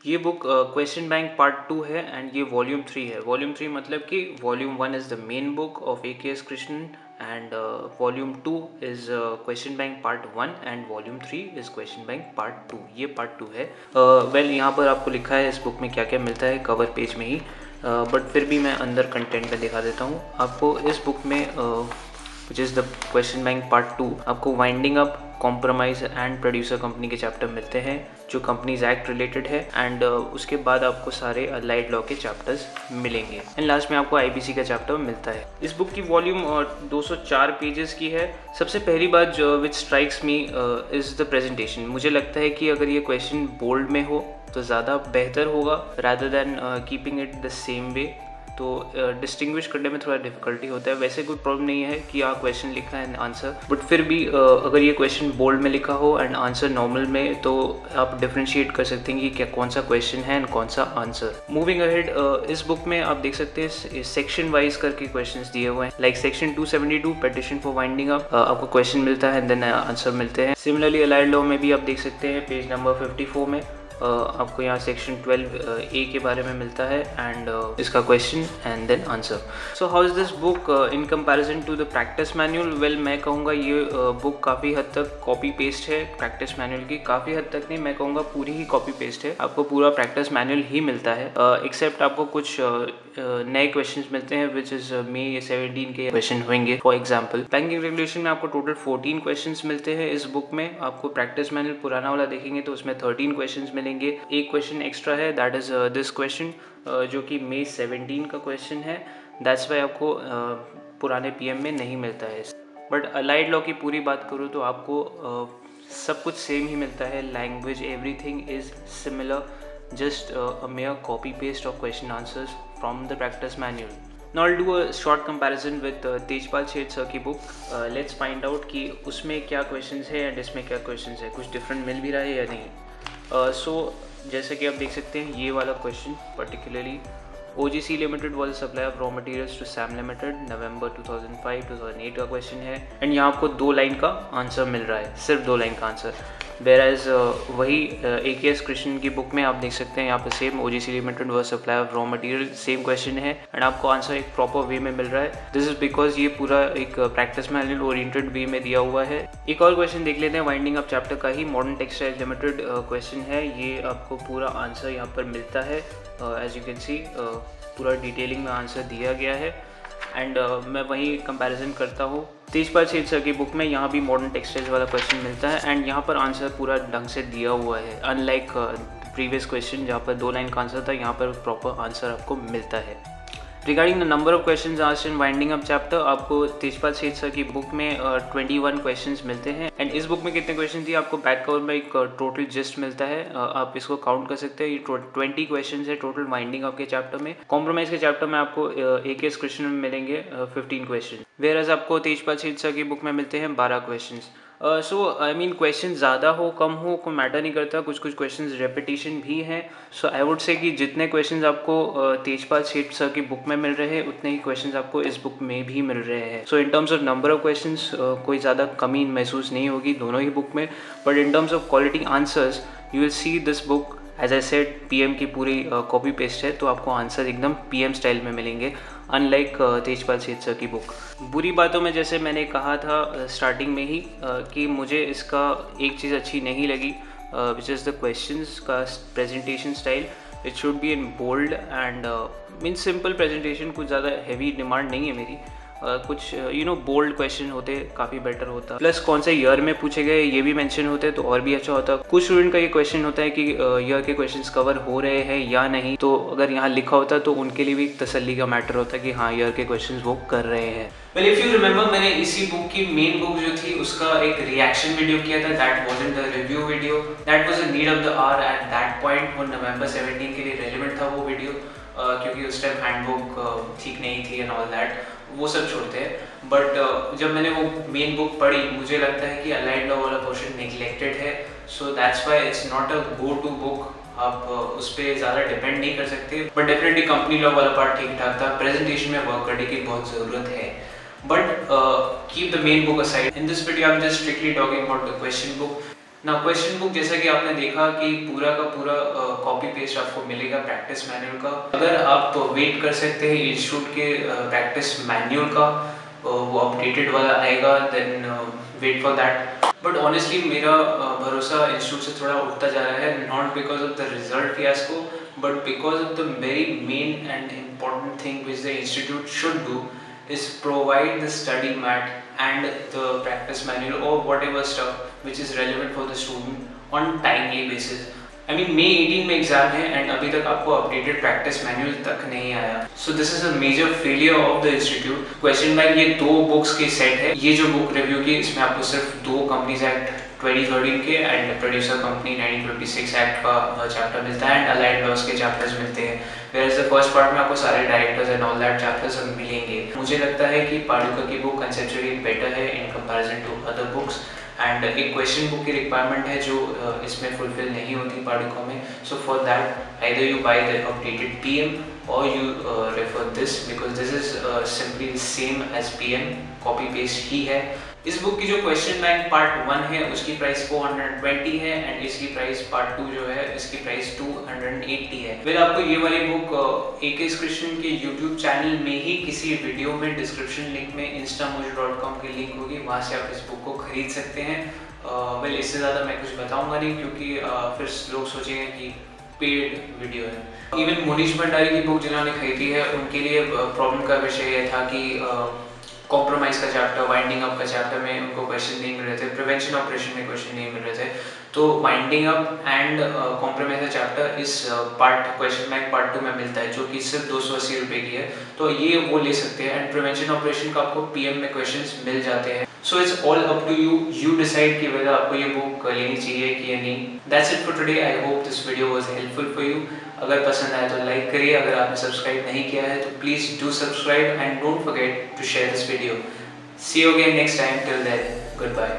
ये book question bank part 2 है and ये वॉल्यूम 3 है। वॉल्यूम 3 मतलब कि volume 1 is the main book of A.K.S Krishnan and volume 2 is question bank part 1 and volume 3 is question bank part 2। ये part 2 है। Well यहाँ पर आपको लिखा है इस बुक में क्या क्या मिलता है कवर पेज में ही, बट फिर भी मैं अंदर कंटेंट में दिखा देता हूँ आपको। इस बुक में विच is the question bank part 2 आपको winding up, compromise and producer company के चैप्टर मिलते हैं जो कंपनीज एक्ट रिलेटेड है एंड उसके बाद आपको सारे अलाइड लॉ के चैप्टर्स मिलेंगे एंड लास्ट में आपको आईपीसी का चैप्टर मिलता है। इस बुक की वॉल्यूम 204 पेजेस की है। सबसे पहली बात जो which strikes me is the presentation. मुझे लगता है कि अगर ये क्वेश्चन बोल्ड में हो तो ज़्यादा बेहतर होगा rather than keeping it the same way, तो डिस्टिंग्विश करने में थोड़ा डिफिकल्टी होता है। वैसे कोई प्रॉब्लम नहीं है कि यहाँ क्वेश्चन लिखा है एंड आंसर, बट फिर भी अगर ये क्वेश्चन बोल्ड में लिखा हो एंड आंसर नॉर्मल में तो आप डिफ्रेंशिएट कर सकते हैं कि क्या कौन सा क्वेश्चन है एंड कौन सा आंसर। मूविंग अहेड, इस बुक में आप देख सकते हैं सेक्शन वाइज करके क्वेश्चंस दिए हुए हैं। Like section 272 petition for winding up, आपको क्वेश्चन मिलता है एंड देन आंसर मिलते हैं। सिमिलरली अलाइड लॉ में भी आप देख सकते हैं पेज नंबर 54 में आपको यहाँ सेक्शन 12A के बारे में मिलता है एंड इसका question and then answer. So how is this book in comparison to the practice manual? Well, मैं कहूँगा ये बुक काफ़ी हद तक कॉपी पेस्ट है प्रैक्टिस मैनुअल की। काफ़ी हद तक नहीं, मैं कहूँगा पूरी ही कॉपी पेस्ट है। आपको पूरा प्रैक्टिस मैनुअल ही मिलता है एक्सेप्ट आपको कुछ नए क्वेश्चंस मिलते हैं विच इज़ May 17 के क्वेश्चन होंगे। फॉर एग्जाम्पल बैंकिंग रेगुलेशन में आपको टोटल 14 क्वेश्चंस मिलते हैं इस बुक में। आपको प्रैक्टिस मैनुअल पुराना वाला देखेंगे तो उसमें 13 क्वेश्चंस मिलेंगे। एक क्वेश्चन एक्स्ट्रा है, दैट इज़ दिस क्वेश्चन जो कि May 17 का क्वेश्चन है। दैट्स वाई आपको पुराने PM में नहीं मिलता है। बट अलाइड लॉ की पूरी बात करूँ तो आपको सब कुछ सेम ही मिलता है। Language everything is similar, just a mere copy paste of question answers from the practice manual. Now I'll do a short comparison with Tejpal सेठ सर की बुक। Let's find out कि उसमें क्या questions है एंड इसमें क्या questions है, कुछ different मिल भी रहा है या नहीं। So जैसे कि आप देख सकते हैं ये वाला question particularly OGC Limited was a supplier of raw materials to SAM Limited November 2005-2008 का क्वेश्चन है एंड यहाँ आपको 2 लाइन का आंसर मिल रहा है, सिर्फ 2 लाइन का आंसर। वेराज वही A.K.S कृष्णन की बुक में आप देख सकते हैं यहाँ पे same OGC Limited was supplier of raw material, same question है एंड आपको आंसर एक प्रॉपर वे में मिल रहा है। दिस इज बिकॉज ये पूरा एक प्रैक्टिस मैनुअल ओरिएंटेड वे में दिया हुआ है। एक और क्वेश्चन देख लेते हैं वाइंडिंग अप चैप्टर का ही। मॉडर्न टेक्सटाइल लिमिटेड क्वेश्चन है, ये आपको पूरा आंसर यहाँ पर मिलता है। एज यू कैन सी पूरा डिटेलिंग में आंसर दिया गया है एंड मैं वही कंपैरिजन करता हूँ तेजपाल सेठ सर की बुक में। यहाँ भी मॉडर्न टेक्सटाइल्स वाला क्वेश्चन मिलता है एंड यहाँ पर आंसर पूरा ढंग से दिया हुआ है। अनलाइक प्रीवियस क्वेश्चन जहाँ पर 2 लाइन का आंसर था, यहाँ पर प्रॉपर आंसर आपको मिलता है। Regarding the number of questions asked in winding up chapter, आपको तेजपाल सेठ सर की बुक में 21 क्वेश्चंस मिलते हैं एंड इस बुक में कितने क्वेश्चन थी आपको बैक कवर में एक टोटल जिस्ट मिलता है। आप इसको काउंट कर सकते हैं। ये 20 क्वेश्चंस है टोटल वाइंडिंग अप के चैप्टर में। कॉम्प्रोमाइज के चैप्टर में आपको A.K.S कृष्णन में मिलेंगे 15 क्वेश्चन, वेयरएज आपको तेजपाल सेठ सर की बुक में मिलते हैं 12 question. So I mean question ज़्यादा हो कम हो कोई मैटर नहीं करता, कुछ कुछ क्वेश्चंस रेपिटेशन भी हैं। सो आई वुड से कि जितने क्वेश्चंस आपको तेजपाल सेठ सर की बुक में मिल रहे हैं उतने ही क्वेश्चंस आपको इस बुक में भी मिल रहे हैं। So in terms of number of questions कोई ज़्यादा कमी महसूस नहीं होगी दोनों ही बुक में, but in terms of quality answers you will see this book as I said PM की पूरी कॉपी पेस्ट है, तो आपको आंसर एकदम PM स्टाइल में मिलेंगे अनलाइक तेजपाल सेठ सर की बुक। बुरी बातों में जैसे मैंने कहा था स्टार्टिंग में ही कि मुझे इसका एक चीज़ अच्छी नहीं लगी विच इज़ द क्वेश्चंस का presentation style. It should be in bold and mean simple presentation, कुछ ज़्यादा हैवी डिमांड नहीं है मेरी। कुछ बोल्ड क्वेश्चन होते काफ़ी बेटर होता, प्लस कौन से ईयर में पूछे गए ये भी मेंशन होते तो और भी अच्छा होता। कुछ स्टूडेंट का ये क्वेश्चन होता है कि ईयर के क्वेश्चंस कवर हो रहे हैं या नहीं, तो अगर यहाँ लिखा होता तो उनके लिए भी एक तसल्ली का मैटर होता कि हाँ ईयर के क्वेश्चंस वो कर रहे हैं। वेल इफ यू रिमेंबर, मैंने इसी बुक की मेन बुक जो थी उसका एक रिएक्शन वीडियो किया था। That wasn't the review video, that was a need of the hour at that point. वो November 17 के लिए रेलिवेंट था वो वीडियो, क्योंकि उस टाइम हैंडबुक ठीक नहीं थी एंड ऑल दैट, वो सब छोड़ते हैं। बट जब मैंने वो मेन बुक पढ़ी मुझे लगता है कि अलाइड लॉ वाला पोर्शन नेग्लेक्टेड है। So that's why it's not a go to book. आप उस पर ज़्यादा डिपेंड नहीं कर सकते, बट डेफिनेटली कंपनी लॉ वाला पार्ट ठीक ठाक था। प्रेजेंटेशन में वर्क करने की बहुत ज़रूरत है, but keep the main book aside. In this video I am just strictly talking about the question book ना क्वेश्चन बुक जैसा कि आपने देखा कि पूरा का पूरा कॉपी पेस्ट आपको मिलेगा प्रैक्टिस मैनुअल का। अगर आप वेट कर सकते हैं इंस्टीट्यूट के प्रैक्टिस मैनुअल का, वो अपडेटेड वाला आएगा, then wait for that. But honestly मेरा भरोसा इंस्टीट्यूट से थोड़ा उठता जा रहा है, not because of the result fiasco but because of the very main and important thing which the institute should do is provide the study mat and the practice manual or whatever stuff which is relevant for the student on timely basis. I mean May 18 में exam है and अभी तक आपको updated practice manual तक नहीं आया। So this is a major failure of the institute. Question bank ये 2 books के सेट है। ये जो बुक रिव्यू की इसमें आपको सिर्फ 2 कंपनीज एक्ट 2013 के एंड प्रोड्यूसर कंपनी 1956 एक्ट का चैप्टर मिलता है एंड अलाइड लॉस के चैप्टर्स मिलते हैं। Whereas the first part में आपको सारे directors and all that chapters मिलेंगे। मुझे लगता है कि पाडुका की बुक कंसेप्चुअली बेटर है in comparison to other books and एक क्वेश्चन बुक की रिक्वायरमेंट है जो इसमें फुलफिल नहीं होती पाडुका में। So for that either you buy the updated PM or you refer this because this is simply the same as PM, copy paste ही है। इस बुक की जो क्वेश्चन बैंक पार्ट 1 है उसकी प्राइस 420 है एंड इसकी प्राइस पार्ट 2 जो है इसकी प्राइस 280 है। फिर आपको ये वाली बुक A.K.S कृष्णन के YouTube चैनल में ही किसी वीडियो में डिस्क्रिप्शन लिंक में instamuj.com की लिंक होगी, वहाँ से आप इस बुक को खरीद सकते हैं। वेल इससे ज़्यादा मैं कुछ बताऊंगा नहीं क्योंकि फिर लोग सोचेंगे कि पेड वीडियो है। इवन मुनीश भंडारी की बुक जिन्होंने खरीदी है उनके लिए प्रॉब्लम का विषय ये था कि कॉम्प्रोमाइज का चैप्टर, वाइंडिंग अप का चैप्टर में उनको क्वेश्चन नहीं मिल रहे थे, प्रिवेंशन ऑपरेशन में क्वेश्चन नहीं मिल रहे थे। तो वाइंडिंग अप एंड कॉम्प्रोमाइज का चैप्टर इस पार्ट क्वेश्चन बैंक पार्ट 2 में मिलता है जो कि सिर्फ 280 रुपये की है, तो ये वो ले सकते हैं एंड प्रिवेंशन ऑपरेशन का आपको पीएम में क्वेश्चन मिल जाते हैं। So it's all up to you, you decide कि whether आपको ये बुक लेनी चाहिए कि या नहीं। That's it for today. I hope this video was helpful for you. अगर पसंद आए तो लाइक करिए, अगर आपने सब्सक्राइब नहीं किया है तो please do subscribe and don't forget to share this video. See you again next time. Till then, goodbye.